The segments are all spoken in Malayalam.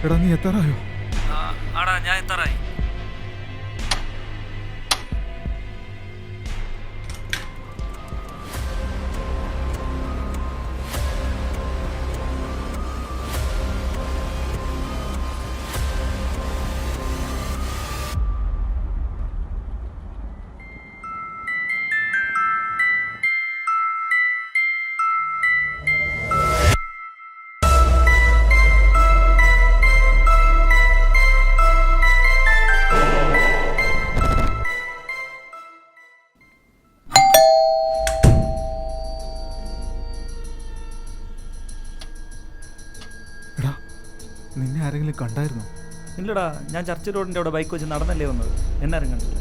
എടാ നീ എത്താറായോ? ആടാ ഞാൻ എത്താറായി. എടാ നിന്നെ ആരെങ്കിലും കണ്ടായിരുന്നോ? ഇല്ലടാ, ഞാൻ ചർച്ച് റോഡിൻ്റെ അവിടെ ബൈക്ക് വെച്ച് നടന്നല്ലേ വന്നത്. എന്നാരും കണ്ടില്ല.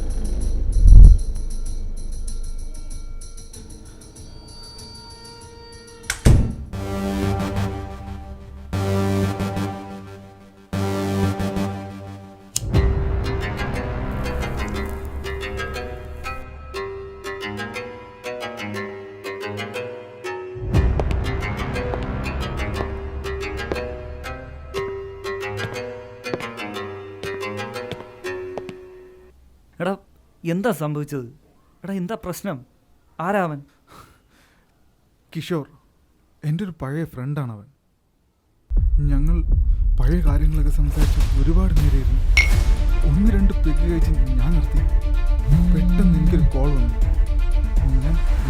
എടാ എന്താ സംഭവിച്ചത്? എടാ എന്താ പ്രശ്നം? ആരാ അവൻ? കിഷോർ, എൻ്റെ ഒരു പഴയ ഫ്രണ്ടാണ് അവൻ. ഞങ്ങൾ പഴയ കാര്യങ്ങളൊക്കെ സംസാരിച്ച് ഒരുപാട് നേരമായിരുന്നു. 1-2 പെഗ് കഴിച്ച് ഞാൻ നിർത്തി. പെട്ടെന്ന് എനിക്കൊരു കോൾ വന്നു.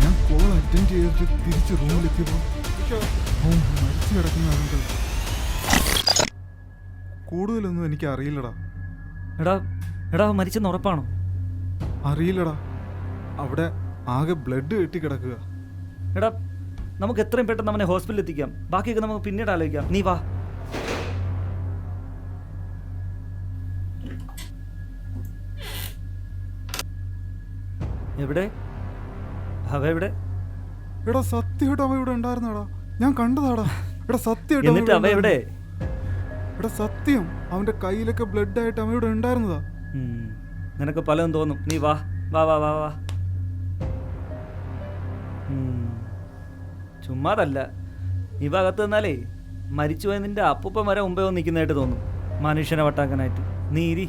ഞാൻ കോൾ അറ്റൻഡ് ചെയ്തിട്ട് തിരിച്ച് റൂമിലെത്തിയപ്പോൾ അവൻ മരിച്ചു കിടക്കുന്നതാണെങ്കിൽ കൂടുതലൊന്നും എനിക്ക് അറിയില്ലടാ. എടാ മരിച്ചെന്ന് ഉറപ്പാണോ? അറിയില്ലടാ, അവിടെ ആകെ ബ്ലഡ് കെട്ടി കിടക്കുക. എടാ നമുക്ക് എത്രയും പെട്ടെന്ന് അവനെ ഹോസ്പിറ്റലിൽ എത്തിക്കാം. ബാക്കിയൊക്കെ നമുക്ക് പിന്നീട് ആലോചിക്കാം. നീ വാ. എവിടെ അവ? എവിടെ? എടാ സത്യമായിട്ട് അവ ഇവിടെ ഉണ്ടായിരുന്നടാ, ഞാൻ കണ്ടതാടാ. എടാ സത്യമായിട്ട്. എന്നിട്ട് അവ എവിടെ? എടാ സത്യം, അവന്റെ കയ്യിലൊക്കെ ബ്ലഡ് ആയിട്ട് അവ ഇവിടെ ഉണ്ടായിരുന്നതാ. നിനക്ക് പലതും തോന്നും. നീ വാ വാ വാ വാ വാ. ചുമ്മാതല്ല, ഈ ഭാഗത്ത് നിന്നാലേ മരിച്ചുപോയ നിന്റെ അപ്പൂപ്പൻ വരെ മുമ്പേ വന്ന് നിൽക്കുന്നതായിട്ട് തോന്നും, മനുഷ്യനെ വട്ടാക്കാനായിട്ട്. നീ ഇരി.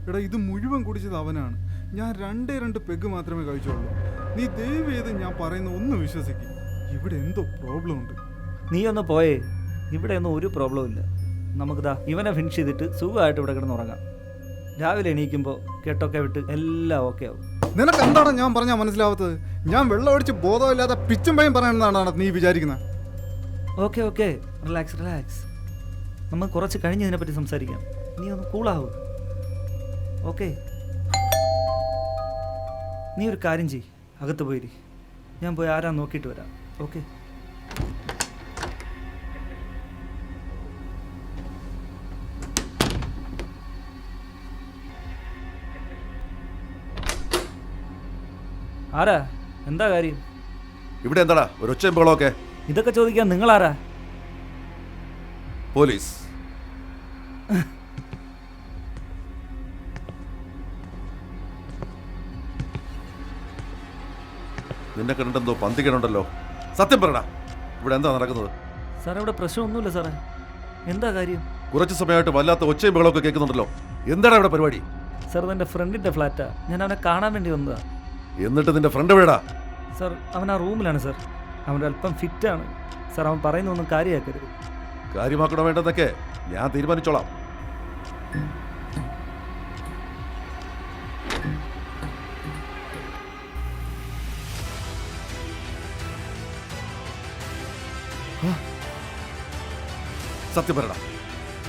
എടാ ഇത് മുഴുവൻ കുടിച്ചത് അവനാണ്. ഞാൻ 2 പെഗ് മാത്രമേ കഴിച്ചുള്ളൂ. നീ ദയവ് ചെയ്ത് ഞാൻ പറയുന്ന ഒന്ന് വിശ്വസിക്കും. ഇവിടെ എന്തോ പ്രോബ്ലം ഉണ്ട്. നീ ഒന്ന് പോയേ. ഇവിടെ ഒന്നും ഒരു പ്രോബ്ലം ഇല്ല. നമുക്കിതാ ഇവനെ ഫിനിഷ് ചെയ്തിട്ട് സുഖമായിട്ട് ഇവിടെ കിടന്ന് ഉറങ്ങാം. രാവിലെ എണീക്കുമ്പോൾ കെട്ടൊക്കെ വിട്ട് എല്ലാം ഓക്കെ ആവും. നിനക്ക് എന്താണ് ഞാൻ പറഞ്ഞാൽ മനസ്സിലാവാത്തത്? ഞാൻ വെള്ളം ഒഴിച്ച് ബോധമില്ലാതെ പിച്ചും പയും പറയണമെന്നാണ് നീ വിചാരിക്കുന്നത്? Okay relax. നമുക്ക് കുറച്ച് കഴിഞ്ഞ് ഇതിനെപ്പറ്റി സംസാരിക്കാം. നീ ഒന്ന് കൂളാവൂ. ഓക്കെ, നീ ഒരു കാര്യം ചെയ്യ്, അകത്ത് പോയിരി. ഞാൻ പോയി ആരാ നോക്കിയിട്ട് വരാം. ഓക്കെ. ആരാ? എന്താ കാര്യം? ഇവിടെ എന്താടാ ഒരു ഒച്ചയും ബഹളമൊക്കെ? ഇതൊക്കെ ചോദിക്കാൻ നിങ്ങളാരാ? പോലീസ്. നിന്നെ കണ്ടിട്ടെന്തോ പന്തികനുണ്ടല്ലോ. സത്യം പറയടാ, ഇവിടെ എന്താ നടക്കുന്നത്? സാറേ ഇവിടെ പ്രശ്നമൊന്നുമില്ല സാറേ. എന്താ കാര്യം? കുറച്ച് സമയമായിട്ട് വല്ലാത്ത ഒച്ചയും ബഹളമൊക്കെ കേൾക്കുന്നുണ്ടല്ലോ. എന്താണ് ഇവിടെ പരിപാടി? സാർ ഇതെൻ്റെ ഫ്രണ്ടിൻ്റെ ഫ്ലാറ്റാ. ഞാൻ അവനെ കാണാൻ വേണ്ടി വന്നതാ. എന്നിട്ട് നിന്റെ ഫ്രണ്ട് എവിടെടാ? സാർ അവൻ ആ റൂമിലാണ് സാർ. അവൻ്റെ അല്പം ഫിറ്റാണ് സാർ. അവൻ പറയുന്നൊന്നും കാര്യമാക്കരുത്. കാര്യമാക്കണോ വേണ്ടെന്നൊക്കെ ഞാൻ തീരുമാനിച്ചോളാം. സത്യം പറയടാ,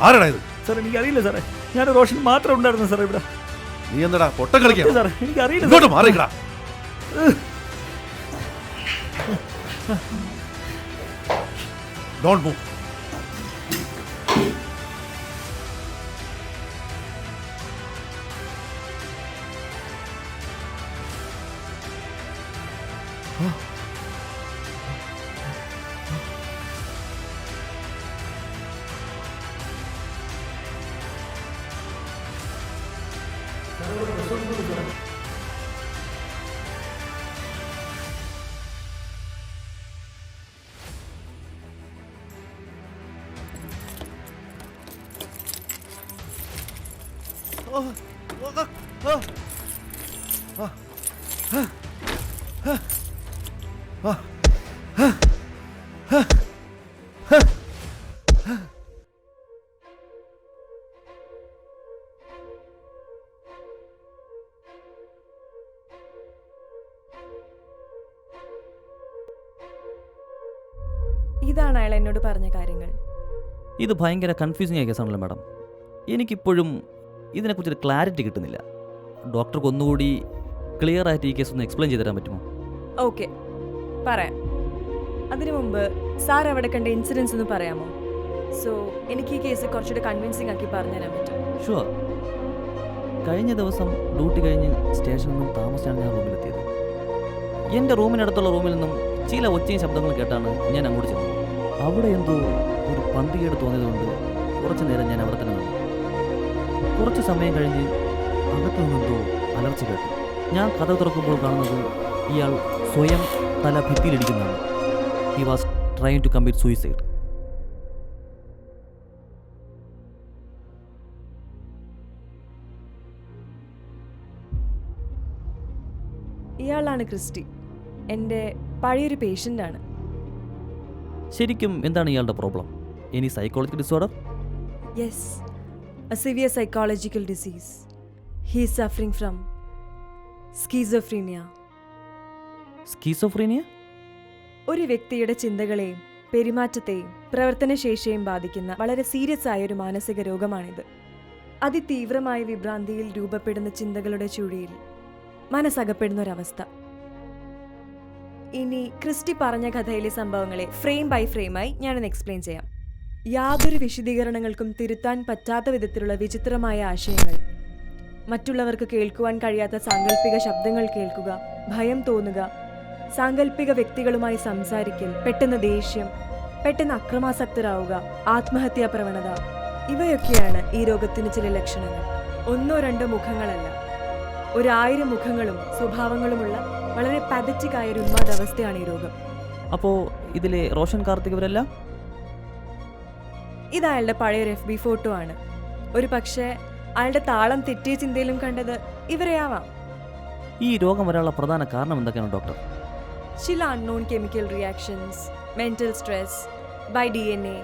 ആരാടാ ഇത്? സാർ എനിക്കറിയില്ല സാറേ. ഞാൻ റോഷൻ മാത്രം ഉണ്ടായിരുന്നു സാർ ഇവിടെ. നീ എന്താടാ പൊട്ടം കളിക്കാം? സാർ എനിക്കറിയില്ല. ഇങ്ങോട്ട് മാറിക്കടാ. Don't move. ഇതാണ് അയാൾ എന്നോട് പറഞ്ഞ കാര്യങ്ങൾ. ഇത് ഭയങ്കര കൺഫ്യൂസിങ് ആയ കേസാണല്ലോ മാഡം. എനിക്കിപ്പോഴും ഇതിനെക്കുറിച്ചൊരു ക്ലാരിറ്റി കിട്ടുന്നില്ല. ഡോക്ടർക്ക് ഒന്നുകൂടി ക്ലിയർ ആയിട്ട് ഈ കേസ് ഒന്ന് എക്സ്പ്ലെയിൻ ചെയ്ത് തരാൻ പറ്റുമോ? ഓക്കെ, പറയാം. അതിനു മുമ്പ് സാർ അവിടെ കണ്ട ഇൻസിഡൻസ് ഒന്ന് പറയാമോ? സോ എനിക്ക് ഈ കേസ് കുറച്ചുകൂടി കൺവിൻസിംഗ് ആക്കി പറഞ്ഞുതരാൻ പറ്റും. ഷുവർ. കഴിഞ്ഞ ദിവസം ഡ്യൂട്ടി കഴിഞ്ഞ് സ്റ്റേഷനിൽ നിന്നും താമസിച്ചാണ് ഞാൻ റൂമിലെത്തിയത്. എൻ്റെ റൂമിനടുത്തുള്ള റൂമിൽ നിന്നും ചില ഒച്ചയും ശബ്ദങ്ങളും കേട്ടാണ് ഞാൻ അങ്ങോട്ട് ചെന്നത്. അവിടെ എന്തോ ഒരു പന്തികേട് തോന്നിയതുകൊണ്ട് കുറച്ച് നേരം ഞാൻ അവിടെ തന്നെ നിന്നു. കുറച്ച് സമയം കഴിഞ്ഞ് അകത്തു നിന്നെന്തോ അലർച്ച കേട്ടു. ഞാൻ കഥ തുറക്കുമ്പോൾ കാണുന്നത് ഇയാൾ സ്വയം തല ഭിത്തിയിലിടിക്കുന്നതാണ്. He was trying to commit suicide. ഇയാളാണ് ക്രിസ്റ്റി, എൻ്റെ പഴയൊരു പേഷ്യൻ്റാണ്. ശരിക്കും എന്താണ് ഇയാളുടെ problem? Any psychological disorder? Yes, a severe psychological disease. He is suffering from schizophrenia. Schizophrenia? ഒരു വ്യക്തിയുടെ ചിന്തകളെയും പെരുമാറ്റത്തെയും പ്രവർത്തനശേഷിയെയും ബാധിക്കുന്ന വളരെ സീരിയസ് ആയ ഒരു മാനസിക രോഗമാണിത്. അതിതീവ്രമായ വിഭ്രാന്തിയിൽ രൂപപ്പെടുന്ന ചിന്തകളുടെ ചുഴിയിൽ മനസ്സകപ്പെടുന്ന ഒരവസ്ഥ. ഇനി ക്രിസ്റ്റി പറഞ്ഞ കഥയിലെ സംഭവങ്ങളെ ഫ്രെയിം ബൈ ഫ്രെയിമായി ഞാനൊന്ന് എക്സ്പ്ലെയിൻ ചെയ്യാം. യാതൊരു വിശദീകരണങ്ങൾക്കും തിരുത്താൻ പറ്റാത്ത വിധത്തിലുള്ള വിചിത്രമായ ആശയങ്ങൾ, മറ്റുള്ളവർക്ക് കേൾക്കുവാൻ കഴിയാത്ത സാങ്കല്പിക ശബ്ദങ്ങൾ കേൾക്കുക, ഭയം തോന്നുക, സാങ്കല്പിക വ്യക്തികളുമായി സംസാരിക്കൽ, പെട്ടെന്ന് ദേഷ്യം, പെട്ടെന്ന് അക്രമാസക്തരാവുക, ആത്മഹത്യാ പ്രവണത, ഇവയൊക്കെയാണ് ഈ രോഗത്തിന് ചില ലക്ഷണങ്ങൾ. ഒന്നോ രണ്ടോ മുഖങ്ങളല്ല, 1000 മുഖങ്ങളും സ്വഭാവങ്ങളുമുള്ള വളരെ പാതറ്റിക് ആയ ഒരു ഉന്മാദാവസ്ഥയാണ് ഈ രോഗം. അപ്പോൾ ഇതിലെ റോഷൻ കാർത്തിക് ഇവരെല്ലാം? ഇത് അയാളുടെ പഴയൊരു FB ഫോട്ടോ ആണ്. ഒരു പക്ഷേ അയാളുടെ താളം തെറ്റിയ ചിന്തയിലും കണ്ടത് ഇവരെയാവാം. ഈ രോഗം വരാനുള്ള പ്രധാന കാരണം എന്തൊക്കെയാണ് ഡോക്ടർ? ചില unknown chemical reactions, mental stress, by DNA,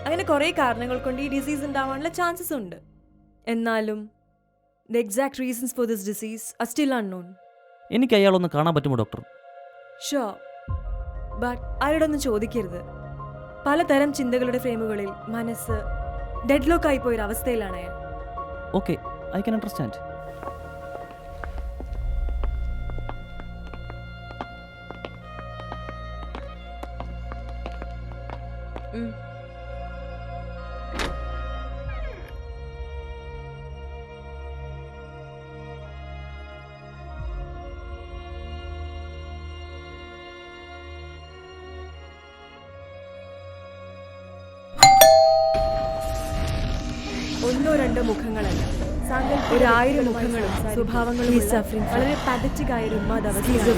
അങ്ങനെ കുറേ കാരണങ്ങൾ കൊണ്ട് ഈ ഡിസീസ് ഉണ്ടാവാനുള്ള ചാൻസസ് ഉണ്ട്. എന്നാലും the exact reasons for this disease are still unknown. എനിക്ക് അയാളൊന്ന് കാണാൻ പറ്റുമോ ഡോക്ടർ? Sure, but അയാളോടൊന്നും ചോദിക്കരുത്. പലതരം ചിന്തകളുടെ ഫ്രെയിമുകളിൽ മനസ്സ് ഡെഡ്ലോക്ക് ആയി പോയൊരവസ്ഥയിലാണ് അയാൾ. Okay, I can understand. ഒന്നോ രണ്ടോ മുഖങ്ങളല്ല, 1000 മുഖങ്ങളും സ്വഭാവങ്ങളും വളരെ പാതറ്റിക് ആയ ഒരു ഉന്മാദാവസ്ഥയാണ്.